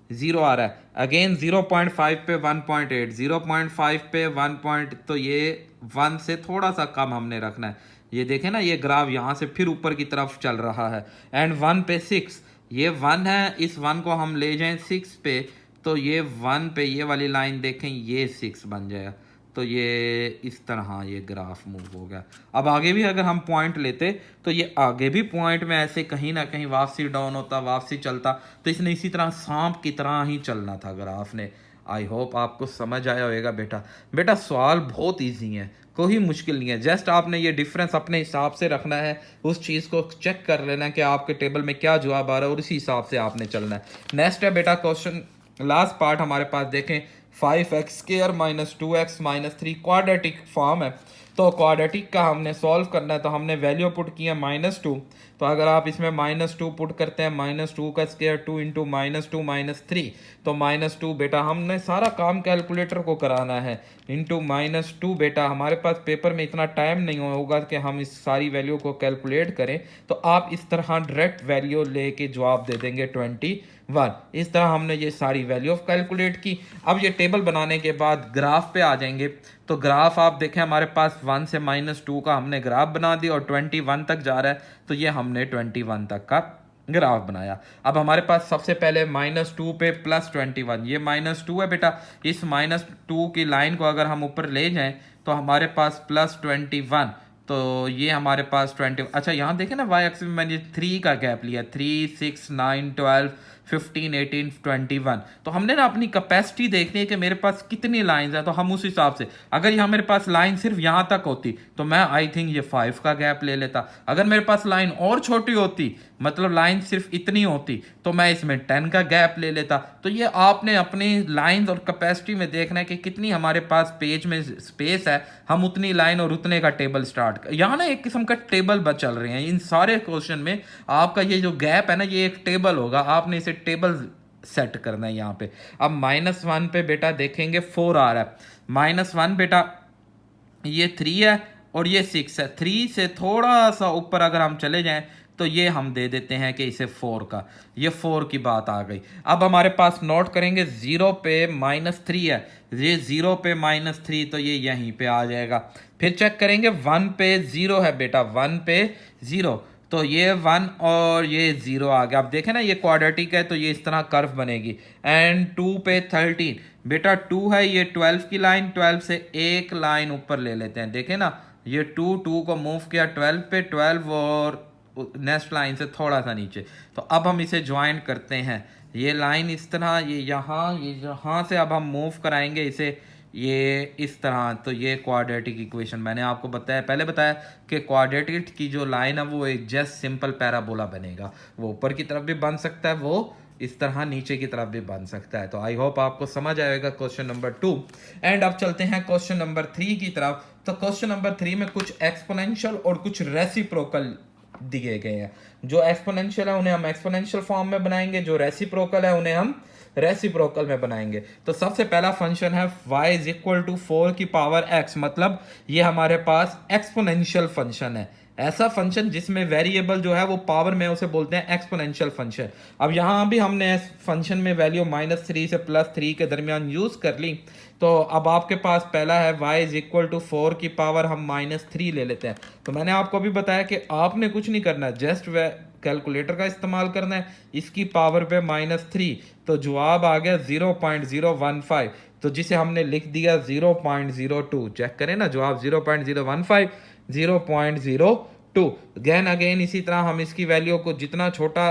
0 आ रहा है। अगेन 0.5 पे 1.8, 0.5 पे 1 पॉइंट, तो ये 1 से थोड़ा सा कम हमने रखना है। ये देखें ना ये ग्राफ यहाँ से फिर ऊपर की तरफ चल रहा है। एंड 1 पे 6, ये 1 है, इस 1 को हम ले जाएं 6 पे, तो ये 1 पे ये वाली लाइन देखें ये 6 बन जाएगा। तो ये इस तरह ये ग्राफ मूव हो गया। अब आगे भी अगर हम पॉइंट लेते तो ये आगे भी पॉइंट में ऐसे कहीं ना कहीं वापसी डाउन होता, वापसी चलता, तो इसने इसी तरह सांप की तरह ही चलना था ग्राफ ने। आई होप आपको समझ आया होगा बेटा सवाल बहुत इजी है, कोई मुश्किल नहीं है, जस्ट आपने ये डिफरेंस अपने हिसाब से रखना है, उस चीज़ को चेक कर लेना है कि आपके टेबल में क्या जवाब आ रहा है और उसी हिसाब से आपने चलना है। नेक्स्ट है बेटा क्वेश्चन, लास्ट पार्ट हमारे पास देखें, 5x² - 2x - 3 क्वाड्रेटिक फॉर्म है। तो क्वाड्रेटिक का हमने सॉल्व करना है, तो हमने वैल्यू पुट किया -2, तो अगर आप इसमें -2 पुट करते हैं, -2 का स्क्वायर 2 इंटू -2 -3, तो -2 बेटा हमने सारा काम कैलकुलेटर को कराना है, इंटू -2 बेटा हमारे पास पेपर में इतना टाइम नहीं होगा कि हम इस सारी वैल्यू को कैलकुलेट करें, तो आप इस तरह डायरेक्ट वैल्यू लेके जवाब दे देंगे 21। इस तरह हमने ये सारी वैल्यू कैलकुलेट की। अब ये टेबल बनाने के बाद ग्राफ पे आ जाएंगे, तो ग्राफ आप देखें हमारे पास 1 से -2 का हमने ग्राफ बना दिया और 21 तक जा रहा है, तो ये हमने 21 तक का ग्राफ बनाया। अब हमारे पास सबसे पहले -2 पे +21, ये -2 है बेटा, इस -2 की लाइन को अगर हम ऊपर ले जाएं तो हमारे पास +21, तो ये हमारे पास 20। अच्छा यहाँ देखें ना वाई एक्सिस में मैंने 3 का गैप लिया, 3 6 9 12 15 18 21, तो हमने ना अपनी कैपेसिटी देखनी है कि मेरे पास कितनी लाइंस हैं, तो हम उस हिसाब से, अगर यहाँ मेरे पास लाइन सिर्फ यहाँ तक होती तो मैं आई थिंक ये 5 का गैप ले लेता, अगर मेरे पास लाइन और छोटी होती, मतलब लाइन सिर्फ इतनी होती, तो मैं इसमें 10 का गैप ले लेता। तो ये आपने अपनी लाइन और कैपेसिटी में देखना है कि कितनी हमारे पास पेज में स्पेस है, हम उतनी लाइन और उतने का टेबल स्टार्ट यहाँ ना एक किस्म का टेबल चल रहे हैं इन सारे क्वेश्चन में। आपका ये जो गैप है ना ये एक टेबल होगा, आपने इसे टेबल सेट करना है यहाँ पे। अब -1 पे बेटा देखेंगे 4 आ रहा है, -1 बेटा ये 3 है और ये 6 है, 3 से थोड़ा सा ऊपर अगर हम चले जाएं तो ये हम दे देते हैं कि इसे 4 का, ये 4 की बात आ गई। अब हमारे पास नोट करेंगे 0 पे -3 है, ये 0 पे -3, तो ये यहीं पे आ जाएगा। फिर चेक करेंगे 1 पे 0 है बेटा, 1 पे 0, तो ये 1 और ये 0 आ गया। अब देखें ना ये क्वाड्रेटिक है तो ये इस तरह कर्व बनेगी। एंड 2 पे 13 बेटा 2 है, ये 12 की लाइन, 12 से एक लाइन ऊपर ले लेते हैं, देखें ना ये 2 को मूव किया 12 पे, 12 और नेक्स्ट लाइन से थोड़ा सा नीचे, तो अब हम इसे ज्वाइन करते हैं, ये लाइन इस तरह, ये यहाँ से अब हम मूव कराएंगे इसे ये इस तरह, तो ये क्वाड्रेटिक इक्वेशन मैंने आपको पहले बताया कि क्वाड्रेटिक की जो लाइन है वो एक जस्ट सिंपल पैराबोला बनेगा, वो ऊपर की तरफ भी बन सकता है, वो इस तरह नीचे की तरफ भी बन सकता है। तो आई होप आपको समझ आएगा क्वेश्चन नंबर 2। एंड अब चलते हैं क्वेश्चन नंबर 3 की तरफ। तो क्वेश्चन नंबर 3 में कुछ एक्सपोनेंशियल और कुछ रेसिप्रोकल दिए गए हैं। जो एक्सपोनेंशियल है उन्हें हम एक्सपोनेंशियल फॉर्म में बनाएंगे, जो रेसिप्रोकल है उन्हें हम रेसिप्रोकल में बनाएंगे। तो सबसे पहला फंक्शन है y इज इक्वल टू 4 की पावर x, मतलब ये हमारे पास एक्सपोनेंशियल फंक्शन है। ऐसा फंक्शन जिसमें वेरिएबल जो है वो पावर में, उसे बोलते हैं एक्सपोनेंशियल फंक्शन। अब यहाँ भी हमने इस फंक्शन में वैल्यू -3 से +3 के दरमियान यूज कर ली। तो अब आपके पास पहला है y इज इक्वल टू 4 की पावर हम -3 ले लेते हैं। तो मैंने आपको अभी बताया कि आपने कुछ नहीं करना है, जस्ट कैलकुलेटर का इस्तेमाल करना है, इसकी पावर पे -3, तो जवाब आ गया 0.015, तो जिसे हमने लिख दिया 0.02। चेक करें ना, जवाब 0.015, 0.02। अगेन इसी तरह हम इसकी वैल्यू को जितना छोटा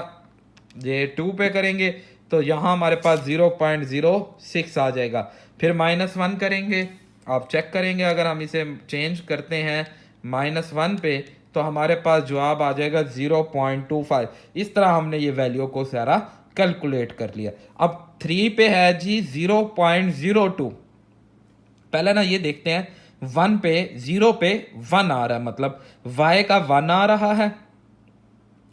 ये 2 पे करेंगे तो यहाँ हमारे पास 0.06 आ जाएगा। फिर -1 करेंगे, आप चेक करेंगे अगर हम इसे चेंज करते हैं -1 पे तो हमारे पास जवाब आ जाएगा 0.25। इस तरह हमने ये वैल्यू को सारा कैलकुलेट कर लिया। अब 3 पे है जी 0.02। पहले ना ये देखते हैं, 1 पे 0 पे 1 आ रहा है, मतलब y का 1 आ रहा है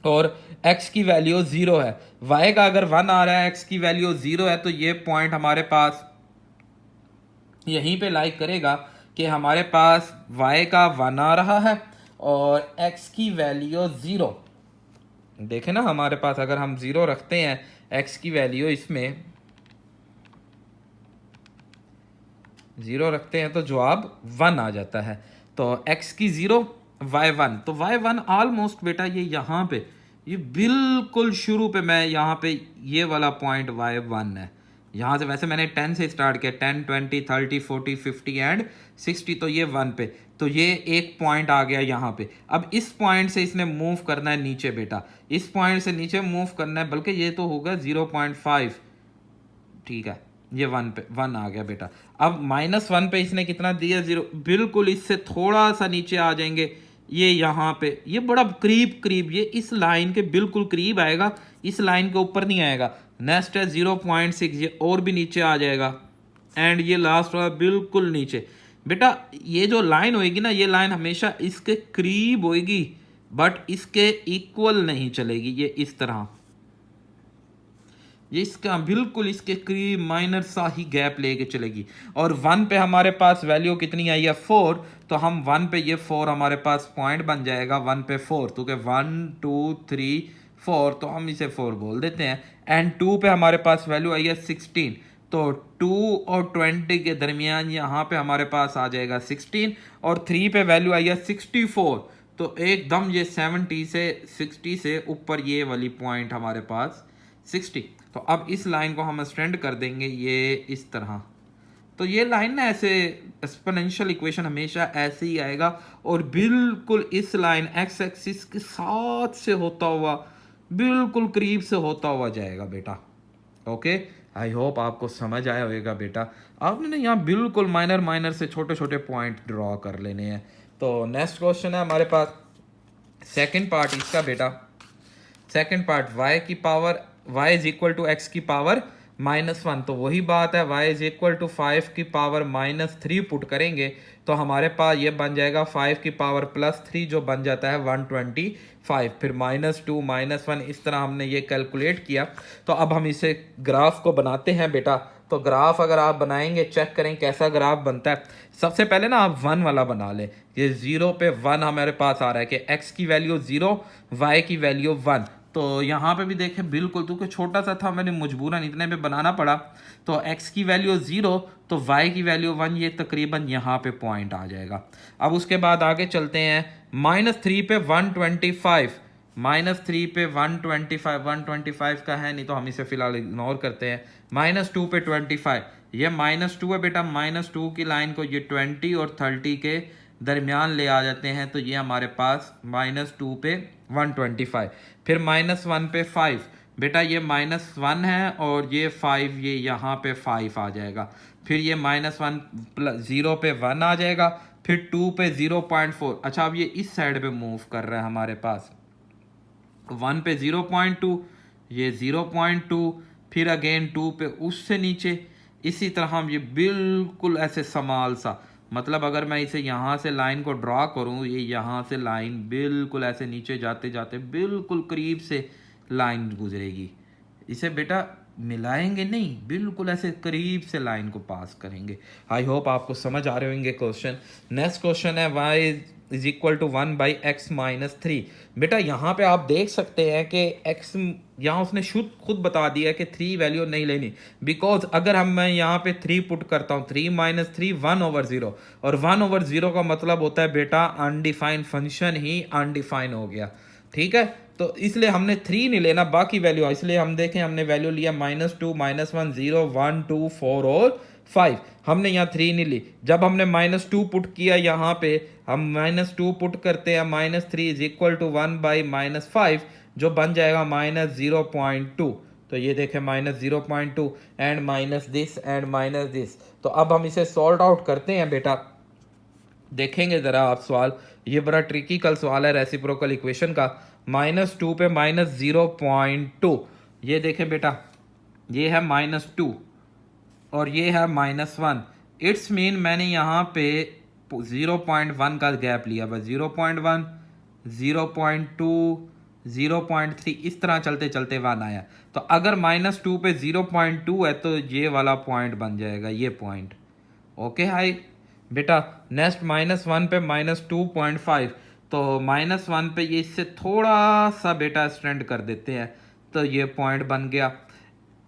और x की वैल्यू 0 है। y का अगर 1 आ रहा है, x की वैल्यू 0 है, तो ये पॉइंट हमारे पास यहीं पे लाइक करेगा कि हमारे पास y का 1 आ रहा है और x की वैल्यू 0। देखें ना, हमारे पास अगर हम 0 रखते हैं x की वैल्यू, इसमें 0 रखते हैं तो जवाब 1 आ जाता है। तो x की 0, y 1, तो y 1 ऑलमोस्ट बेटा ये यहाँ पे, ये बिल्कुल शुरू पे, मैं यहाँ पे ये वाला पॉइंट y 1 है। यहाँ से वैसे मैंने 10 से स्टार्ट किया, 10, 20, 30, 40, 50 एंड 60, तो ये 1 पे, तो ये एक पॉइंट आ गया यहाँ पे। अब इस पॉइंट से इसने मूव करना है नीचे बेटा, इस पॉइंट से नीचे मूव करना है, बल्कि ये तो होगा 0.5, ठीक है, ये 1 पे 1 आ गया बेटा। अब -1 पे इसने कितना दिया, 0, बिल्कुल इससे थोड़ा सा नीचे आ जाएंगे, ये यहाँ पे, ये बड़ा करीब ये इस लाइन के बिल्कुल करीब आएगा, इस लाइन के ऊपर नहीं आएगा। नेक्स्ट है 0.6, ये और भी नीचे आ जाएगा एंड ये लास्ट वाला बिल्कुल नीचे। बेटा ये जो लाइन होएगी ना, ये लाइन हमेशा इसके करीब होएगी बट इसके इक्वल नहीं चलेगी, ये इस तरह, ये इसका बिल्कुल इसके करीब माइनर सा ही गैप लेके चलेगी। और 1 पे हमारे पास वैल्यू कितनी आई है, 4, तो हम 1 पे ये 4 हमारे पास पॉइंट बन जाएगा, 1 पे 4, तो 1 2 3 4, तो हम इसे 4 बोल देते हैं। एंड 2 पे हमारे पास वैल्यू आई है 16, तो 2 और 20 के दरमियान यहाँ पे हमारे पास आ जाएगा 16, और 3 पे वैल्यू आई है 64, तो एकदम ये 70 से 60 से ऊपर ये वाली पॉइंट हमारे पास 60। तो अब इस लाइन को हम एक्सटेंड कर देंगे ये इस तरह, तो ये लाइन ना ऐसे एक्सपोनेंशियल इक्वेशन हमेशा ऐसे ही आएगा और बिल्कुल इस लाइन एक्स एक्सिस के साथ से होता हुआ बिल्कुल करीब से होता हुआ जाएगा बेटा। ओके, आई होप आपको समझ आया होगा बेटा। आपने ना यहाँ बिल्कुल माइनर से छोटे छोटे पॉइंट ड्रॉ कर लेने हैं। तो नेक्स्ट क्वेश्चन है हमारे पास, सेकेंड पार्ट इसका बेटा, सेकेंड पार्ट y की power, y is equal to x की पावर -1, तो वही बात है, y इज इक्वल टू 5 की पावर -3 पुट करेंगे तो हमारे पास ये बन जाएगा 5 की पावर +3, जो बन जाता है 125। फिर -2 -1, इस तरह हमने ये कैलकुलेट किया। तो अब हम इसे ग्राफ को बनाते हैं बेटा। तो ग्राफ अगर आप बनाएंगे, चेक करें कैसा ग्राफ बनता है। सबसे पहले ना आप 1 वाला बना लें, ये 0 पे 1 हमारे पास आ रहा है कि x की वैल्यू 0, y की वैल्यू 1। तो यहाँ पे भी देखें बिल्कुल, तो छोटा सा था, मैंने मजबूरन इतने पे बनाना पड़ा। तो x की वैल्यू 0, तो y की वैल्यू 1, ये तकरीबन यहाँ पे पॉइंट आ जाएगा। अब उसके बाद आगे चलते हैं, -3 पे 125, -3 पे 125 का है नहीं तो हम इसे फिलहाल इग्नोर करते हैं। -2 पे 25, ये -2 है बेटा, -2 की लाइन को ये 20 और 30 के दरमियान ले आ जाते हैं, तो ये हमारे पास -2 पे 125। फिर -1 पे 5, बेटा ये -1 है और ये 5, ये यहाँ पे 5 आ जाएगा। फिर ये -1 0 पे 1 आ जाएगा। फिर 2 पे 0.4, अच्छा अब ये इस साइड पे मूव कर रहा है हमारे पास, 1 पे 0.2, ये 0.2, फिर अगेन 2 पे उससे नीचे। इसी तरह हम ये बिल्कुल ऐसे समाल सा, मतलब अगर मैं इसे यहाँ से लाइन को ड्रॉ करूँ, ये यहाँ से लाइन बिल्कुल ऐसे नीचे जाते जाते बिल्कुल करीब से लाइन गुजरेगी। इसे बेटा मिलाएंगे नहीं, बिल्कुल ऐसे करीब से लाइन को पास करेंगे। आई होप आपको समझ आ रहे होंगे क्वेश्चन। नेक्स्ट क्वेश्चन है y is equal to 1/x-3। बेटा यहाँ पे आप देख सकते हैं कि x, यहाँ उसने खुद बता दिया कि 3 वैल्यू नहीं लेनी, बिकॉज अगर मैं यहाँ पे 3 पुट करता हूँ, 3 - 3 1/0, और 1/0 का मतलब होता है बेटा अनडिफाइंड फंक्शन ही अनडिफाइन हो गया। ठीक है, तो इसलिए हमने 3 नहीं लेना, बाकी वैल्यू, इसलिए हम देखें हमने वैल्यू लिया -2 -1 0 1 2 4 और 5। हमने यहाँ 3 नहीं ली। जब हमने -2 पुट किया यहाँ पे, हम -2 पुट करते हैं, -3 इज इक्वल टू 1/-5, जो बन जाएगा -0.2। तो ये देखें -0.2 and minus this and minus this. तो अब हम इसे सॉल्ट आउट करते हैं बेटा। देखेंगे ज़रा आप सवाल, ये बड़ा ट्रिकी कल सवाल है रेसिप्रोकल इक्वेशन का। -2 पे -0.2, ये देखें बेटा, ये है -2 और ये है -1। इट्स मीन मैंने यहाँ पे 0.1 का गैप लिया, बस 0.1 0.2 0.3 इस तरह चलते चलते 1 आया। तो अगर -2 पे 0.2 है तो ये वाला पॉइंट बन जाएगा, ये पॉइंट। ओके हाई बेटा। नेक्स्ट -1 पे -2.5, तो -1 पे ये इससे थोड़ा सा बेटा स्ट्रेंड कर देते हैं, तो ये पॉइंट बन गया,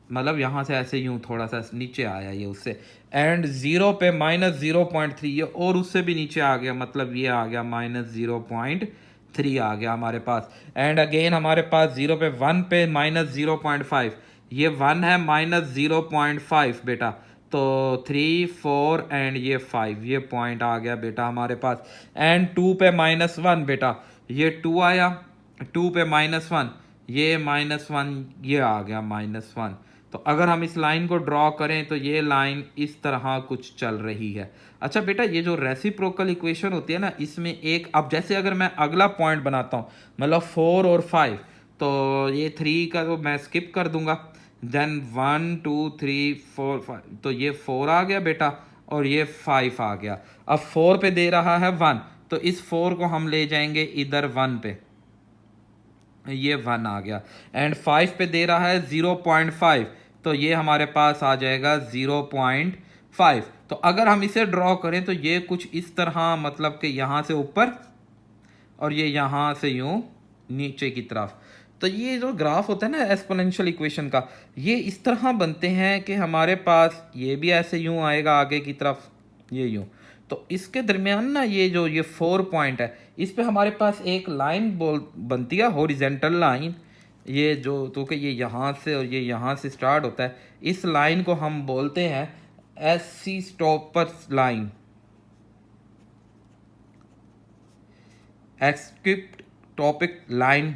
मतलब यहाँ से ऐसे यूँ थोड़ा सा नीचे आया ये उससे। एंड 0 पे -0.3, ये और उससे भी नीचे आ गया, मतलब ये आ गया -0.3 आ गया हमारे पास। एंड अगेन हमारे पास 0 पे 1 पे -0.5, ये 1 है -0.5 बेटा, तो 3 4 एंड ये 5, ये पॉइंट आ गया बेटा हमारे पास। एंड 2 पे -1 बेटा, ये 2 आया, 2 पे -1, ये -1, ये आ गया -1। तो अगर हम इस लाइन को ड्रॉ करें तो ये लाइन इस तरह कुछ चल रही है। अच्छा बेटा, ये जो रेसिप्रोकल इक्वेशन होती है ना, इसमें एक, अब जैसे अगर मैं अगला पॉइंट बनाता हूँ, मतलब 4 और 5, तो ये 3 का तो मैं स्किप कर दूंगा, देन 1 2 3 4 5, तो ये 4 आ गया बेटा और ये 5 आ गया। अब 4 पे दे रहा है 1, तो इस 4 को हम ले जाएंगे इधर 1 पे, ये 1 आ गया। एंड 5 पे दे रहा है 0.5, तो ये हमारे पास आ जाएगा 0.5। तो अगर हम इसे ड्रॉ करें तो ये कुछ इस तरह, मतलब कि यहाँ से ऊपर और ये यहाँ से यूँ नीचे की तरफ। तो ये जो ग्राफ होता है ना एक्सपोनेंशियल इक्वेशन का, ये इस तरह बनते हैं कि हमारे पास ये भी ऐसे यूँ आएगा आगे की तरफ, ये यूँ। तो इसके दरमियान ना ये जो ये 4 पॉइंट है, इस पे हमारे पास एक लाइन बनती है, हॉरिजेंटल लाइन, ये जो, तो कि ये यहाँ से और ये यहाँ से स्टार्ट होता है, इस लाइन को हम बोलते हैं एसी स्टॉपर्स लाइन, एक्सक्रिप्ट टॉपिक लाइन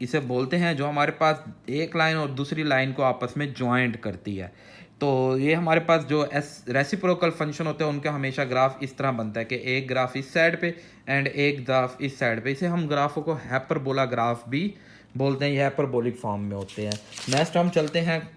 इसे बोलते हैं, जो हमारे पास एक लाइन और दूसरी लाइन को आपस में ज्वाइंट करती है। तो ये हमारे पास जो रेसिप्रोकल फंक्शन होते हैं उनका हमेशा ग्राफ इस तरह बनता है कि एक ग्राफ इस साइड पे एंड एक ग्राफ इस साइड पे। इसे हम ग्राफों को हाइपरबोला ग्राफ भी बोलते हैं, ये हाइपरबोलिक फॉर्म में होते हैं। नेक्स्ट हम चलते हैं,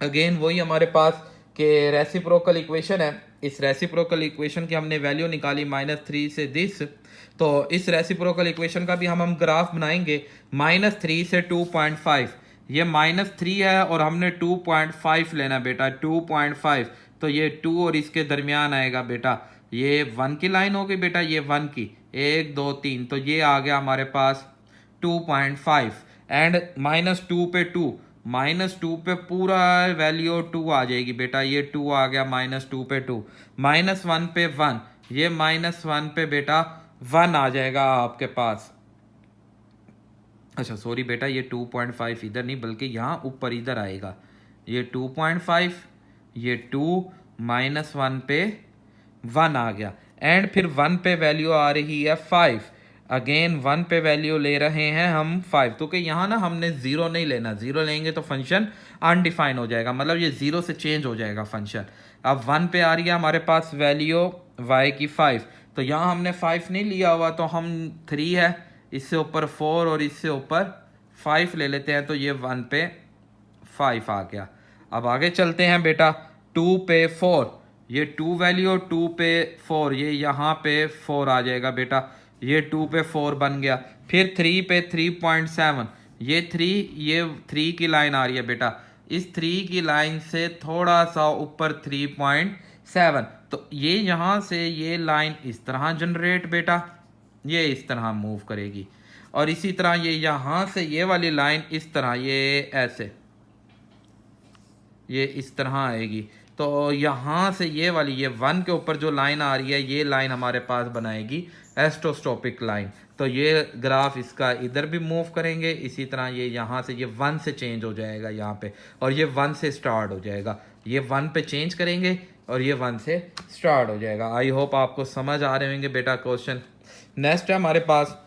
अगेन वही हमारे पास कि रेसिप्रोकल इक्वेशन है। इस रेसिप्रोकल इक्वेशन की हमने वैल्यू निकाली -3 से दिस, तो इस रेसिप्रोकल इक्वेशन का भी हम ग्राफ बनाएंगे -3 से 2.5। ये -3 है और हमने 2.5 लेना बेटा, 2.5, तो ये 2 और इसके दरमियान आएगा बेटा, ये 1 की लाइन होगी बेटा, ये 1 की 1 2 3, तो ये आ गया हमारे पास 2.5। एंड -2 पे 2, -2 पे पूरा वैल्यू 2 आ जाएगी बेटा, ये 2 आ गया -2 पे 2, -1 पे 1, ये -1 पे बेटा 1 आ जाएगा आपके पास। अच्छा सॉरी बेटा, ये 2.5 इधर नहीं बल्कि यहाँ ऊपर इधर आएगा, ये 2.5, ये 2, -1 पे 1 आ गया। एंड फिर 1 पे वैल्यू आ रही है 5, अगेन 1 पे वैल्यू ले रहे हैं हम 5, तो कि यहाँ ना हमने 0 नहीं लेना, 0 लेंगे तो फंक्शन अनडिफाइन हो जाएगा, मतलब ये 0 से चेंज हो जाएगा फंक्शन। अब 1 पे आ रही है हमारे पास वैल्यू y की 5, तो यहाँ हमने 5 नहीं लिया हुआ, तो हम 3 है, इससे ऊपर 4 और इससे ऊपर 5 ले लेते हैं, तो ये 1 पे 5 आ गया। अब आगे चलते हैं बेटा, 2 पे 4, ये 2 वैल्यू 2 पे 4, ये यहाँ पे 4 आ जाएगा बेटा, ये 2 पे 4 बन गया। फिर 3 पे 3.7, ये 3 की लाइन आ रही है बेटा, इस 3 की लाइन से थोड़ा सा ऊपर 3.7, तो ये यहाँ से ये लाइन इस तरह जनरेट बेटा, ये इस तरह मूव करेगी, और इसी तरह ये यहाँ से ये वाली लाइन इस तरह ये ऐसे ये इस तरह आएगी। तो यहाँ से ये वाली ये 1 के ऊपर जो लाइन आ रही है, ये लाइन हमारे पास बनाएगी एस्ट्रोस्टॉपिक लाइन। तो ये ग्राफ इसका इधर भी मूव करेंगे, इसी तरह ये यहाँ से ये 1 से चेंज हो जाएगा यहाँ पे, और ये 1 से स्टार्ट हो जाएगा, ये 1 पे चेंज करेंगे और ये 1 से स्टार्ट हो जाएगा। आई होप आपको समझ आ रहे होंगे बेटा क्वेश्चन। नेक्स्ट है हमारे पास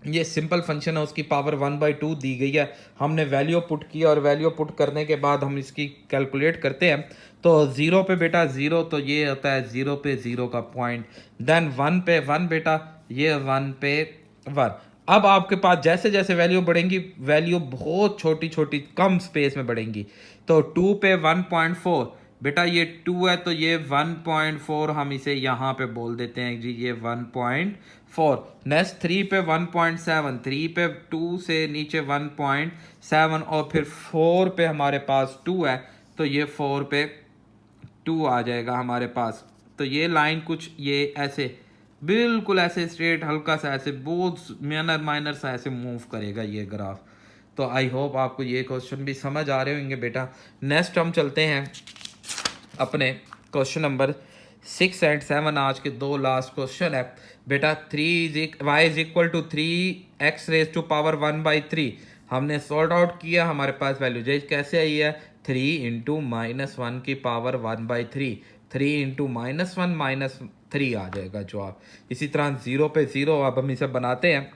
ये सिंपल फंक्शन है, उसकी पावर 1/2 दी गई है, हमने वैल्यू पुट की और वैल्यू पुट करने के बाद हम इसकी कैलकुलेट करते हैं। तो 0 पे बेटा 0, तो ये होता है 0 पे 0 का पॉइंट, देन 1 पे 1 बेटा, ये 1 पे 1। अब आपके पास जैसे जैसे वैल्यू बढ़ेंगी, वैल्यू बहुत छोटी छोटी कम स्पेस में बढ़ेंगी। तो 2 पे 1.4 बेटा, ये 2 है तो ये 1.4 हम इसे यहाँ पे बोल देते हैं जी, ये 1.4। नेक्स्ट 3 पे 1.7, 3 पे 2 से नीचे 1.7, और फिर 4 पे हमारे पास 2 है, तो ये 4 पे 2 आ जाएगा हमारे पास। तो ये लाइन कुछ ये ऐसे बिल्कुल ऐसे स्ट्रेट, हल्का सा ऐसे बहुत माइनर माइनर सा ऐसे मूव करेगा ये ग्राफ। तो आई होप आपको ये क्वेश्चन भी समझ आ रहे होंगे बेटा। नेक्स्ट हम चलते हैं अपने क्वेश्चन नंबर 6 एंड 7, आज के 2 लास्ट क्वेश्चन है बेटा। y is equal to 3x raise to power 1/3 हमने सॉल्ट आउट किया, हमारे पास वैल्यू जो कैसे आई है 3 इंटू -1 की पावर 1/3, 3 इंटू -1 -3 आ जाएगा जवाब। इसी तरह 0 पे 0, अब हम इसे बनाते हैं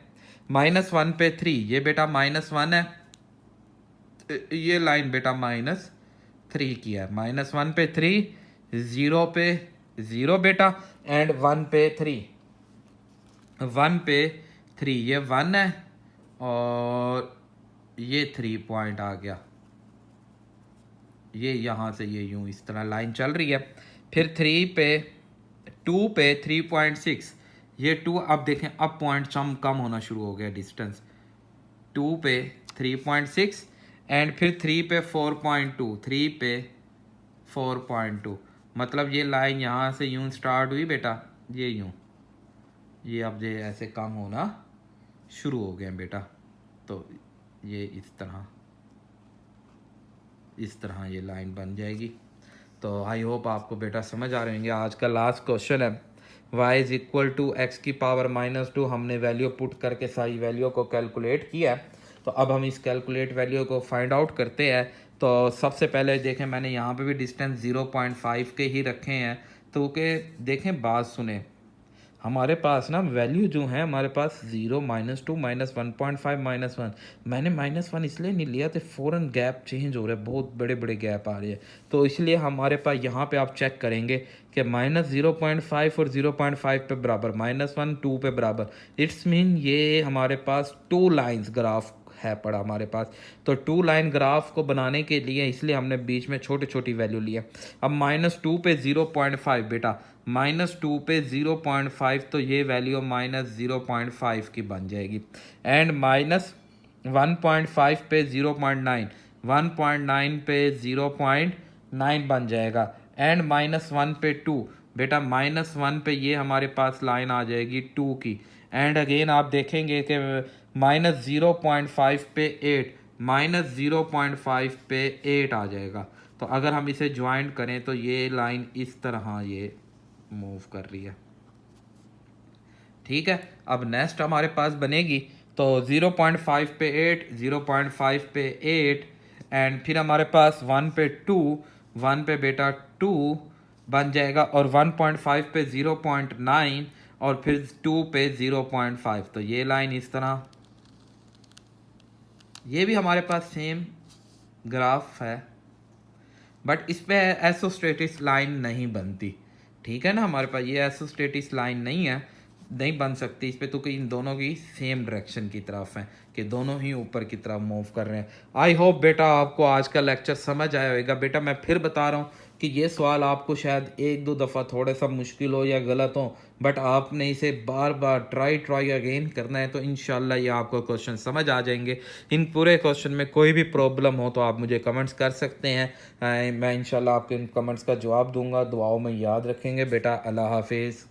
-1 पे 3, ये बेटा -1 है, ये लाइन बेटा -3 की है, -1 पे 3, 0 पे 0 बेटा, एंड 1 पे 3, 1 पे 3, ये 1 है और ये 3 पॉइंट आ गया, ये यहाँ से ये यूं इस तरह लाइन चल रही है। फिर 2 पे 3.6, ये 2, अब देखें अब पॉइंट कम होना शुरू हो गया डिस्टेंस, 2 पे 3.6 एंड फिर 3 पे 4.2, 3 पे 4.2, मतलब ये लाइन यहाँ से यूं स्टार्ट हुई बेटा, ये यूं, ये अब ये ऐसे कम होना शुरू हो गए बेटा। तो ये इस तरह ये लाइन बन जाएगी। तो आई होप आपको बेटा समझ आ रहे होंगे। आज का लास्ट क्वेश्चन है y is equal to x की पावर -2, हमने वैल्यू पुट करके सारी वैल्यू को कैलकुलेट किया है। तो अब हम इस कैलकुलेट वैल्यू को फाइंड आउट करते हैं। तो सबसे पहले देखें, मैंने यहाँ पे भी डिस्टेंस 0.5 के ही रखे हैं, तो के देखें बात सुने, हमारे पास ना वैल्यू जो है हमारे पास 0 -2 -1.5 -1, मैंने -1 इसलिए नहीं लिया तो फ़ौरन गैप चेंज हो रहा है, बहुत बड़े बड़े गैप आ रहे हैं, तो इसलिए हमारे पास यहाँ पे आप चेक करेंगे कि -0.5 और 0.5 पे बराबर, -1 2 पे बराबर, इट्स मीन ये हमारे पास 2 लाइन्स ग्राफ है पड़ा हमारे पास। तो 2 लाइन ग्राफ को बनाने के लिए इसलिए हमने बीच में छोटी छोटी वैल्यू लिया। अब -2 पे 0.5 बेटा, -2 पे 0.5, तो ये वैल्यू -0.5 की बन जाएगी, एंड -1.5 पे 0.9, 1.9 पे 0.9 बन जाएगा, एंड -1 पे 2 बेटा, -1 पे ये हमारे पास लाइन आ जाएगी 2 की, एंड अगेन आप देखेंगे कि -0.5 पे 8, -0.5 पे 8 आ जाएगा। तो अगर हम इसे ज्वाइंट करें तो ये लाइन इस तरह ये मूव कर रही है, ठीक है। अब नेक्स्ट हमारे पास बनेगी तो 0.5 पे 8, 0.5 पे 8, एंड फिर हमारे पास 1 पे 2, 1 पे बेटा 2 बन जाएगा, और 1.5 पे 0.9, और फिर 2 पे 0.5, तो ये लाइन इस तरह, ये भी हमारे पास सेम ग्राफ है, बट इस पे एसोस्टेटिस लाइन नहीं बनती, ठीक है ना, हमारे पास ये एसोस्टेटिस लाइन नहीं है, नहीं बन सकती इस पे, तो कि इन दोनों की सेम डायरेक्शन की तरफ हैं, कि दोनों ही ऊपर की तरफ मूव कर रहे हैं। आई होप बेटा आपको आज का लेक्चर समझ आया होगा। बेटा मैं फिर बता रहा हूँ कि ये सवाल आपको शायद एक दो दफ़ा थोड़ा सा मुश्किल हो या गलत हो, बट आपने इसे बार बार ट्राई अगेन करना है, तो इंशाल्लाह ये आपको क्वेश्चन समझ आ जाएंगे। इन पूरे क्वेश्चन में कोई भी प्रॉब्लम हो तो आप मुझे कमेंट्स कर सकते हैं। मैं इंशाल्लाह आपके इन कमेंट्स का जवाब दूंगा। दुआओं में याद रखेंगे बेटा। अल्लाह हाफिज़।